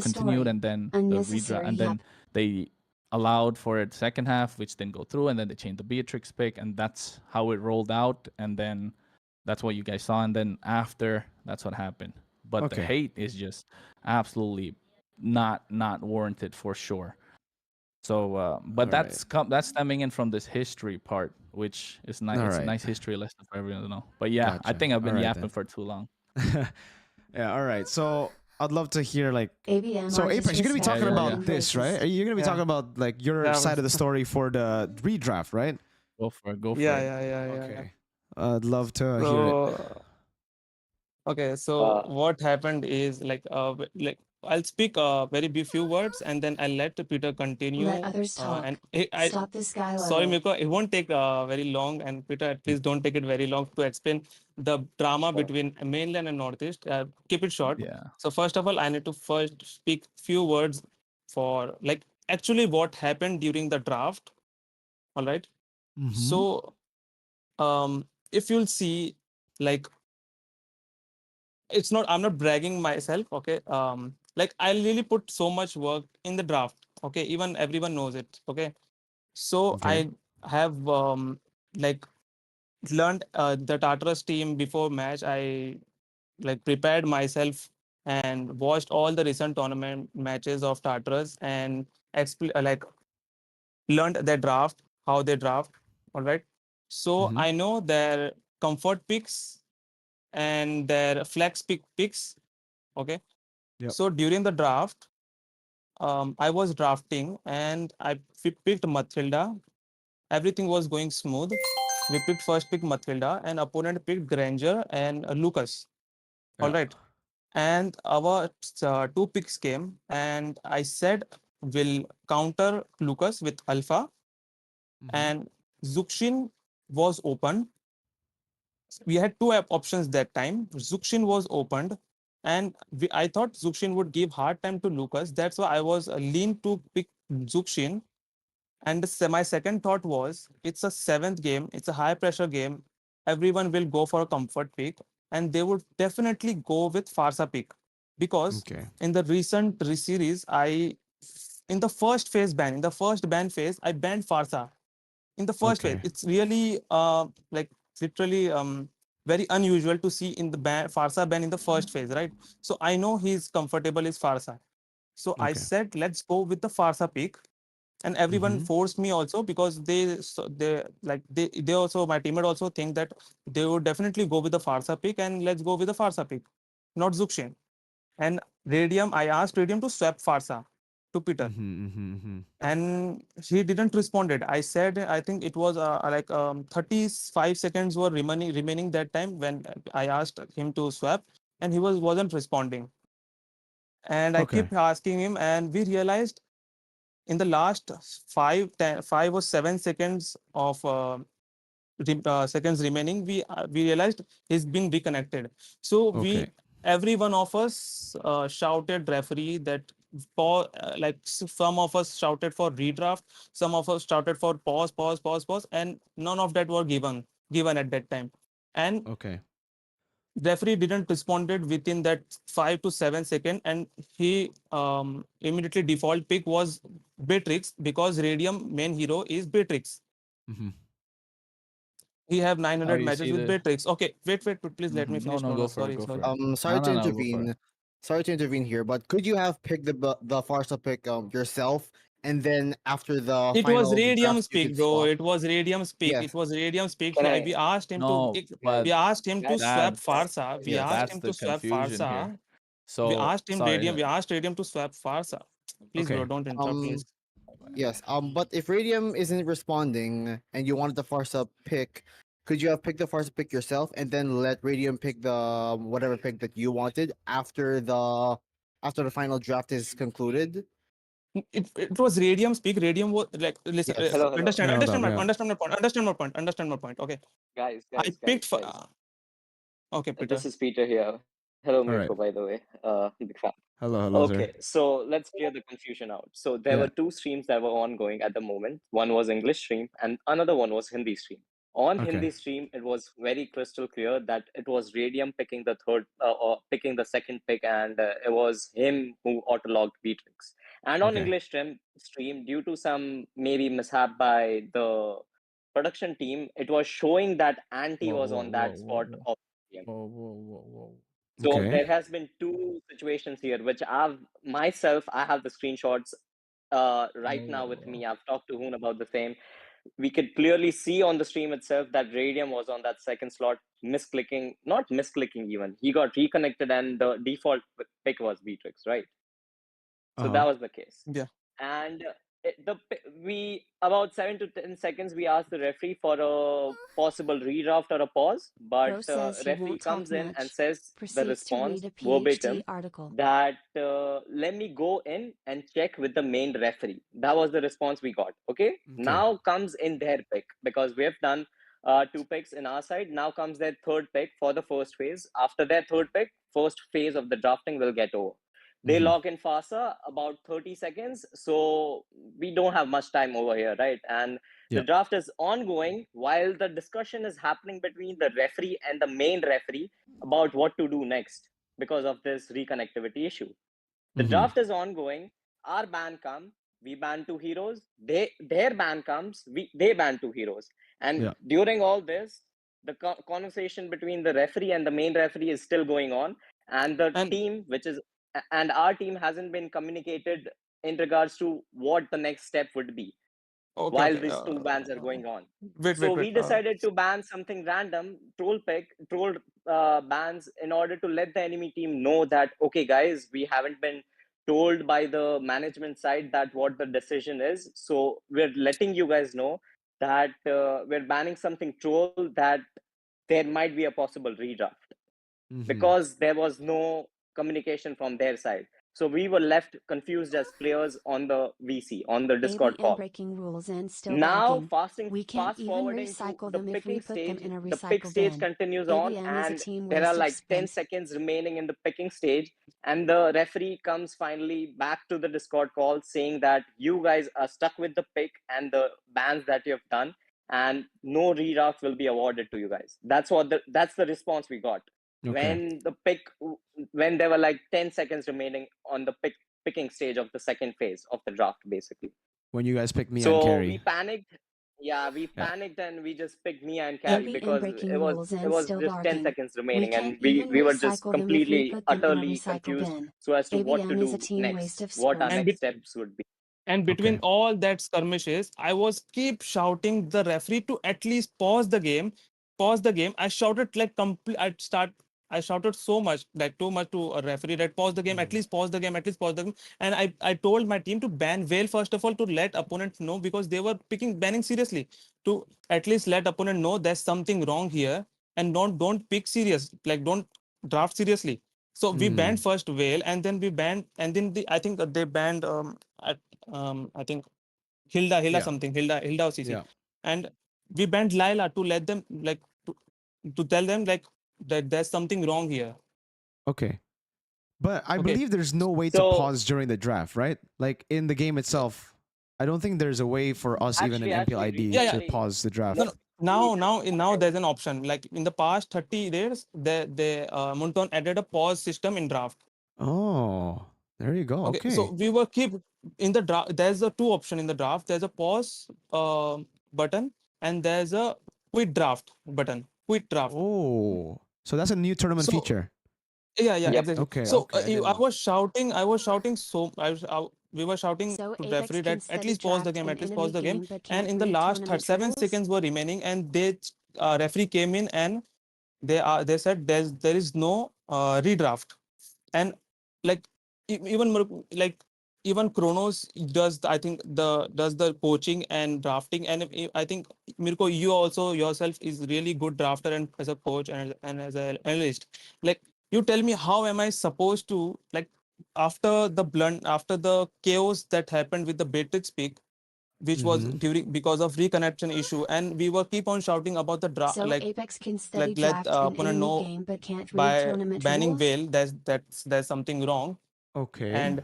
continued, and then the redraft, and then they allowed for it second half, which didn't go through, and then they changed the Beatrix pick, and that's how it rolled out, and then that's what you guys saw, and then after that's what happened. But the hate is just absolutely not warranted for sure. So, but that's stemming in from this history part, which is nice. It's a nice history lesson for everyone to know. But yeah, I think I've been yapping for too long. Yeah, all right. So I'd love to hear so Apex, you're gonna be talking about this, right? Are you gonna be talking about like your side of the story for the redraft, right? Go for it. Go for it. Yeah. Okay. I'd love to hear it. Okay, so what happened is like I'll speak very few words and then I'll let Peter continue. Let others talk. And Stop this guy. sorry, Miko, it won't take very long. And Peter, please don't take it very long to explain the drama between mainland and northeast. Keep it short. Yeah. So first of all, I need to first speak few words for like actually what happened during the draft. All right. So if you'll see, like, it's not, I'm not bragging myself, okay? Like I really put so much work in the draft, okay? Even everyone knows it, okay? So I have like learned the Tartarus team before match. I like prepared myself and watched all the recent tournament matches of Tartarus and like learned their draft, how they draft, all right? So I know their comfort picks and their flex picks. Okay. Yep. So during the draft, I was drafting and I picked Mathilda. Everything was going smooth. We picked first pick Mathilda and opponent picked Granger and Lucas. All right. And our two picks came and I said we'll counter Lucas with Alpha and Zuxin was open. We had two options that time. Zuxin was opened and I thought Zuxin would give hard time to Lucas. That's why I was lean to pick Zuxin. And my second thought was, it's a seventh game. It's a high pressure game. Everyone will go for a comfort pick. And they would definitely go with Farsa pick. Because in the recent series, in the first phase ban, in the first ban phase, I banned Farsa. In the first phase, it's really like literally very unusual to see in the Farsa ban in the first phase, right? So I know he's comfortable is Farsa. So I said, let's go with the Farsa pick. And everyone forced me also because they also, my teammate also think that they would definitely go with the Farsa pick and let's go with the Farsa pick, not Zuxin. And Radium, I asked Radium to swap Farsa to Peter. And he didn't responded. I said, I think it was like 35 seconds were remaining that time when I asked him to swap and he wasn't responding. And I kept asking him and we realized in the last 5 or 7 seconds of seconds remaining, we realized he's being reconnected. So every one of us shouted referee that like some of us shouted for redraft, some of us shouted for pause, and none of that were given at that time. And referee didn't responded within that 5 to 7 seconds, and he immediately default pick was Beatrix because Radium main hero is Beatrix. We have 900 matches with Beatrix. Okay, wait, please let me finish. No, go for it. Sorry to intervene. Sorry to intervene here, but could you have picked the Farsa pick yourself, and then after the it final was Radium's draft, you pick, could bro. swap? It was Radium's pick. Yes. It was Radium's pick. Can I- We asked him to. We asked him to swap Farsa. We asked him to swap Farsa. So We asked him sorry, Radium. We asked Radium to swap Farsa. Please, bro, don't interrupt, please. Yes. But if Radium isn't responding and you wanted the Farsa pick, could you have picked the Farsa pick yourself and then let Radium pick the whatever pick that you wanted after the final draft is concluded? It was Radium's pick. Radium was like, listen, Yes. Hello. understand my point. Okay. Guys, I picked. guys. Okay, Peter. This is Peter here. Hello, Mirko, right. by the way. Big fan. Hello, Okay, so let's clear the confusion out. So there were two streams that were ongoing at the moment. One was English stream and another one was Hindi stream. On Okay. Hindi stream, it was very crystal clear that it was Radium picking the third or picking the second pick, and it was him who auto-logged Beatrix. And on Okay. English stream, due to some maybe mishap by the production team, it was showing that Anti was on that spot of Radium. Whoa. So Okay. there has been two situations here, which I have the screenshots right now with me. I've talked to Hoon about the same. We could clearly see on the stream itself that Radium was on that second slot, not misclicking even. He got reconnected and the default pick was Beatrix, right? So that was the case. Yeah. And we about 7 to 10 seconds we asked the referee for a possible redraft or a pause, but Bro says he referee won't talk comes in and much. says the Proceeds to response read a verbatim PhD article. that let me go in and check with the main referee. That was the response we got. Okay. Now comes in their pick, because we have done 2 picks in our side. Now comes their third pick for the first phase. After their third pick, first phase of the drafting will get over. They lock in FASA about 30 seconds. So we don't have much time over here, right? And the draft is ongoing while the discussion is happening between the referee and the main referee about what to do next because of this reconnectivity issue. The draft is ongoing. Our ban come, we ban 2 heroes. Their ban comes, they ban 2 heroes. And during all this, the conversation between the referee and the main referee is still going on, and the team, and our team hasn't been communicated in regards to what the next step would be while these 2 bans are going on. So we decided to ban something random, troll bans, in order to let the enemy team know that, okay, guys, we haven't been told by the management side that what the decision is. So we're letting you guys know that we're banning something troll, that there might be a possible redraft, because there was no communication from their side. So we were left confused as players on the VC, on the Discord ABM call. breaking rules and still Now, lagging. We can't fast even forwarding to recycle the them if we picking put them stage, in a the pick recycle stage bin. continues on, ABM is a and team there are waste of like 10 spent. seconds remaining in the picking stage. And the referee comes finally back to the Discord call saying that you guys are stuck with the pick and the bans that you have done, and no redraft will be awarded to you guys. That's the response we got. When there were like 10 seconds remaining on the picking stage of the second phase of the draft, basically. When you guys picked Mia So and Carrie. we panicked. Yeah, we panicked and we just picked Mia and Carrie because it was just 10 seconds remaining, and we were just completely, utterly confused so as to what to do next, what our next steps would be. And between all that skirmishes, I was keep shouting the referee to at least pause the game. I shouted like I shouted so much, like too much to a referee that pause the game, at least pause the game, at least pause the game. And I told my team to ban Vale first of all, to let opponents know, because they were banning seriously, to at least let opponent know there's something wrong here, and don't pick serious, like don't draft seriously. So we banned first Vale, and then we banned, and then I think they banned I think Hilda OCC. And we banned Laila to let them to tell them that there's something wrong here. Okay. But I believe there's no way to pause during the draft, right? Like in the game itself, I don't think there's a way for us even in MPLID to pause the draft. Now there's an option. Like in the past 30 days, the Moonton added a pause system in draft. Oh, there you go. Okay. So we were keep in the draft. There's a 2 option in the draft. There's a pause button, and there's a quit draft button. Quit draft. Oh, so that's a new tournament feature. Yeah, exactly. Okay. So I was shouting. We were shouting So to referee that at least pause the game, at least pause the game. And and in the last 7 seconds were remaining, and they referee came in and they said there is no redraft. And like even Kronos does, I think, does the coaching and drafting. And I think, Mirko, you also yourself is really good drafter and as a coach and as an analyst. Like, you tell me, how am I supposed to, like, after the chaos that happened with the Beatrix pick, which was because of reconnection issue, and we were keep on shouting about the draft, so Apex can study like let draft an opponent enemy know game but can't read by tournament banning rules? Vale there's something wrong. Okay. And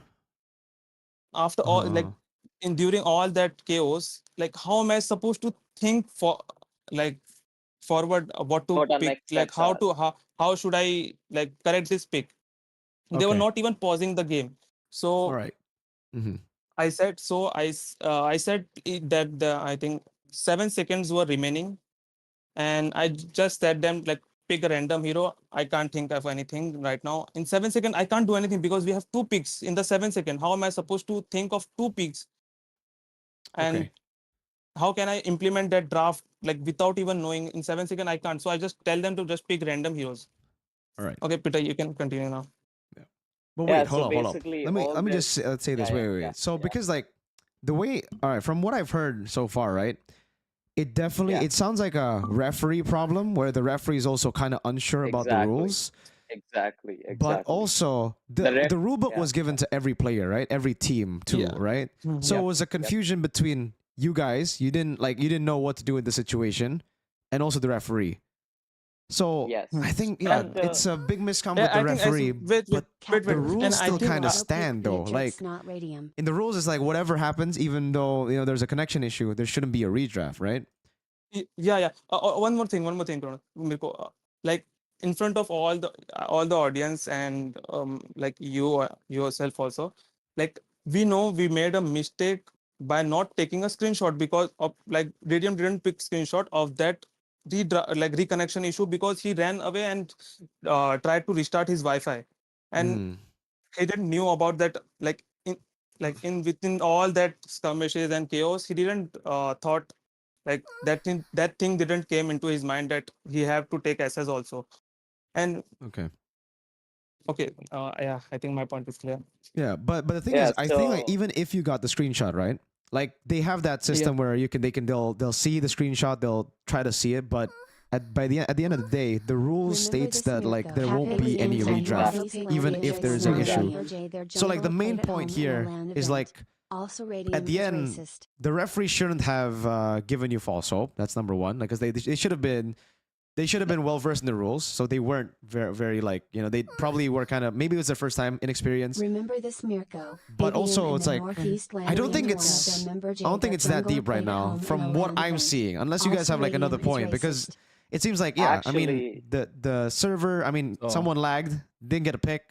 after all, like during all that chaos, like how am I supposed to think for, like, forward what to What our pick, next like steps are. how should I like correct this pick. They were Okay. not even pausing the game. All So right. Mm-hmm. I said, I said that I think 7 seconds were remaining, and I just said them like pick a random hero. I can't think of anything right now. In 7 seconds, I can't do anything because we have two picks in the 7 second. How am I supposed to think of two picks? And Okay. how can I implement that draft like without even knowing? In 7 seconds, I can't. So I just tell them to just pick random heroes. All right. Okay, Peter, you can continue now. Yeah. But Yeah, wait, so hold up. basically Let me all just this. say this. Yeah, Wait. yeah, So yeah. because like the way, all right, from what I've heard so far, right? It definitely Yeah. it sounds like a referee problem where the referee is also kind of unsure about the Exactly. rules. Exactly. But also the rule book was given to every player, right? Every team too, Yeah. right? So it was a confusion between you guys. You didn't know what to do in the situation, and also the referee. So Yes. I think But, it's a big miscom Yeah, with the I think referee, but the rules And I still think, kind of uh, stand though. Like not radium. in the rules, it's like whatever happens, even though there's a connection issue, there shouldn't be a redraft, right? Yeah. One more thing, Pranay. मेरे को, like in front of all the audience and like you yourself also, like we know we made a mistake by not taking a screenshot because of like Radium didn't pick screenshot of that reconnection issue because he ran away and tried to restart his Wi-Fi, and Mm. he didn't knew about that in within all that skirmishes and chaos. He didn't thought like that thing didn't came into his mind that he have to take SS also. And Okay. okay, yeah, I think my point is clear. Yeah, but the thing Yeah, is, I think like so- even if you got the screenshot, right? Like they have that system where they'll see the screenshot, they'll try to see it, but at the end of the day, the rule states that like there won't be any redraft, even if there's an issue. So like the main point here is like also at the end, the referee shouldn't have given you false hope. That's number one. Like, because they should have been well versed in the rules, so they weren't very like they probably were kind of maybe it was their first time inexperienced. Remember this, Mirko. But also it's like I don't think it's that deep right now from what I'm seeing, unless you guys have like another point, because it seems like I mean Actually- the server, I mean someone lagged, didn't get a pick,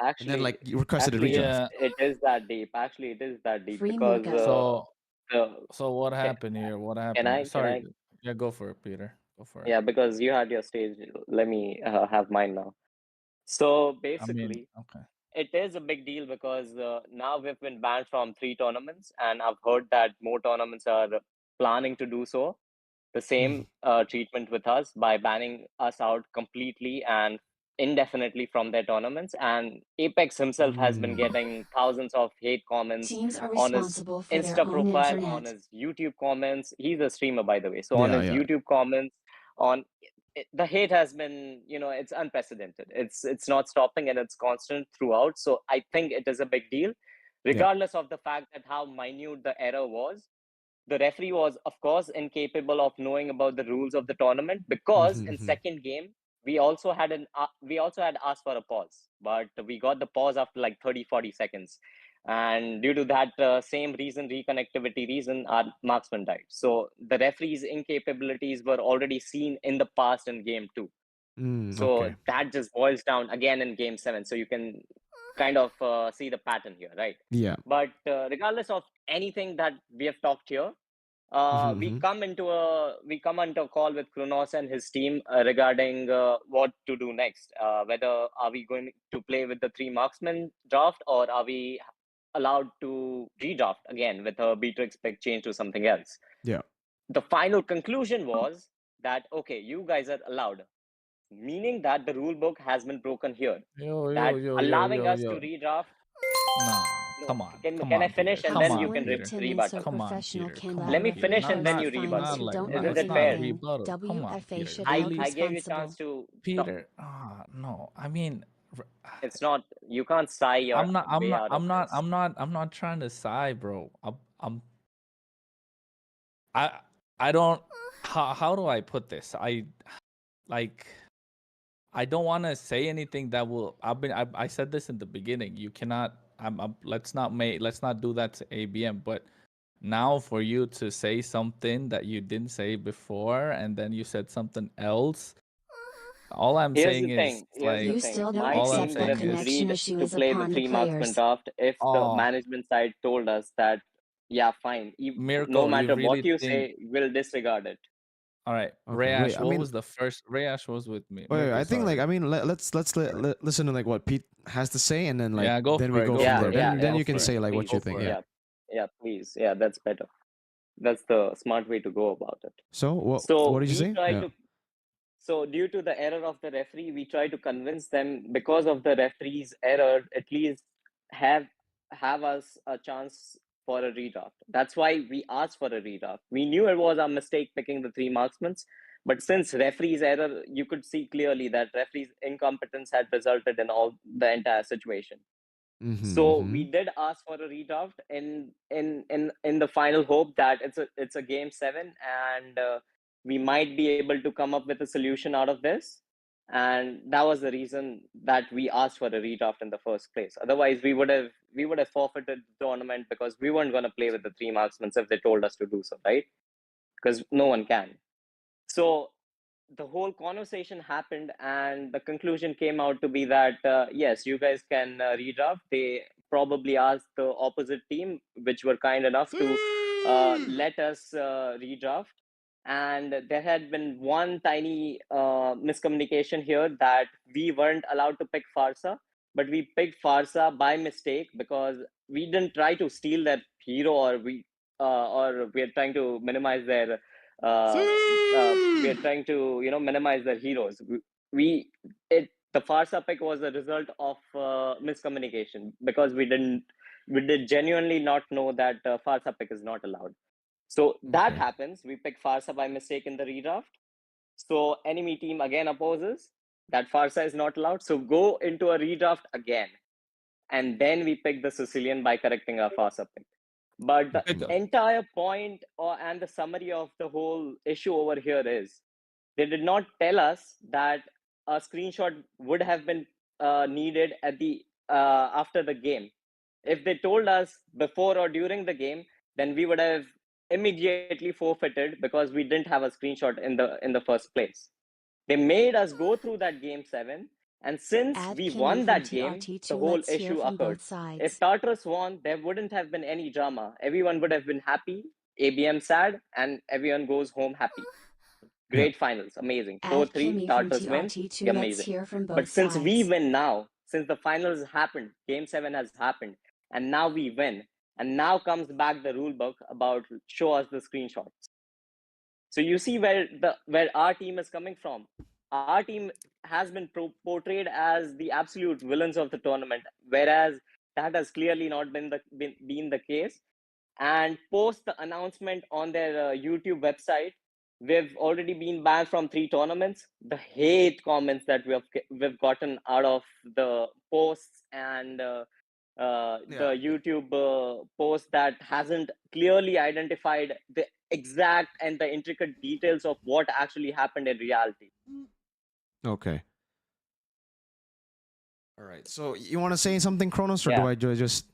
Actually, and then like you requested a actually, redraft. it is that deep. Actually, it is that deep Free because Mirko. So what happened here? What happened? I- Sorry. can Yeah, go for it, Peter. Go for it. yeah, because you had your stage. Let me have mine now. So I basically, mean, okay. it is a big deal because now we've been banned from 3 tournaments, and I've heard that more tournaments are planning to do so. The same treatment with us by banning us out completely and indefinitely from their tournaments. And Apex himself has been getting thousands of hate comments Teams are on his responsible for their Insta own profile, internet. on his YouTube comments. He's a streamer, by the way. So on Yeah, his yeah. YouTube comments, on the hate has been, it's unprecedented. It's not stopping and it's constant throughout. So I think it is a big deal, regardless of the fact that how minute the error was. The referee was, of course, incapable of knowing about the rules of the tournament because in second game we also had asked for a pause, but we got the pause after like 30-40 seconds, and due to that same reason, reconnectivity reason, our marksman died. So the referee's incapabilities were already seen in the past in game 2. So Okay. that just boils down again in game 7. So you can kind of see the pattern here, right? Yeah. But regardless of anything that we have talked here, we come into a call with Kronos and his team regarding what to do next. Whether are we going to play with the 3 marksmen draft, or are we allowed to redraft again with a Beatrix pick change to something else? Yeah. The final conclusion was that okay, you guys are allowed, meaning that the rule book has been broken here. That allowing us to redraft. No, No, come on. can I finish Peter, and come then on, you can Peter. rebuttal? So Come on, professional Peter. can Come let on, Let me Peter. finish Not- and then not- you rebuttal. not like Don't that. Isn't That's it not fair? rebuttal. Come on, WFA Peter. should I be gave you a responsible. chance to stop. Peter, no. I mean, It's not, you can't sigh your I'm not. way out of this. I'm not trying to sigh, bro. I don't. How do I put this? I don't want to say anything that will. I said this in the beginning. You cannot. Let's not do that to ABM. But now for you to say something that you didn't say before and then you said something else, all I'm Here's saying the is thing. Here's You the like thing. still don't My all I'm team accept would that have saying is connection agreed issue to is play the upon the 3 marksman players. draft if the oh management side told us that, yeah, fine. No Mirko, you matter what really you think say, we'll disregard it. all right, Okay, wait. Rayash, I what mean, was the first Rayash was with me. wait, Mirko, I think like sorry. I mean listen to like what Pete has to say, and then like Yeah, go then for we it, go go from Yeah, there. for it. yeah, Then yeah. you can For it. say like what Please. you Go think. for Yeah. it. Yeah, yeah, please. Yeah, that's better. That's the smart way to go about it. So what So did you we say? try Yeah. to, so due to the error of the referee, we try to convince them because of the referee's error, at least have have us a chance for a redraft. That's why we asked for a redraft. We knew it was a mistake picking the 3 marksmen, but since referee's error, you could see clearly that referee's incompetence had resulted in all the entire situation. So we did ask for a redraft in the final hope that it's a game 7 and we might be able to come up with a solution out of this. And that was the reason that we asked for a redraft in the first place. Otherwise, we would have forfeited the tournament because we weren't going to play with the 3 marksmen if they told us to do so, right? Because no one can. So the whole conversation happened and the conclusion came out to be that yes, you guys can redraft. They probably asked the opposite team, which were kind enough to let us redraft. And there had been one tiny miscommunication here that we weren't allowed to pick Farsa, but we picked Farsa by mistake because we didn't try to steal their hero, or we're trying to minimize their we are trying to minimize their heroes. The Farsa pick was a result of miscommunication because we did genuinely not know that Farsa pick is not allowed. So that Okay. happens. We pick Farsa by mistake in the redraft. So enemy team again opposes that Farsa is not allowed. So go into a redraft again, and then we pick the Sicilian by correcting our Farsa pick. But the entire point and the summary of the whole issue over here is they did not tell us that a screenshot would have been needed at the after the game. If they told us before or during the game, then we would have immediately forfeited because we didn't have a screenshot in the first place. They made us go through that game 7, and since Add we Kimmy won from that game, TRT2. the whole Let's hear issue from occurred. both sides. If Tartarus won, there wouldn't have been any drama. Everyone would have been happy, ABM sad, and everyone goes home happy. Great finals, amazing. Add 4-3, Kimmy from Tartarus wins, TRT2. Let's amazing. hear from both But since we sides. win now, since the finals happened, game 7 has happened, and now we win, and now comes back the rule book about show us the screenshots. So you see where our team is coming from. Our team has been portrayed as the absolute villains of the tournament, whereas that has clearly not been the case. And post the announcement on their YouTube website, we've already been banned from 3 tournaments. The hate comments that we've gotten out of the posts and the YouTube post that hasn't clearly identified the exact and the intricate details of what actually happened in reality. Okay. All right. So you want to say something, Kronos, or Yeah. do I just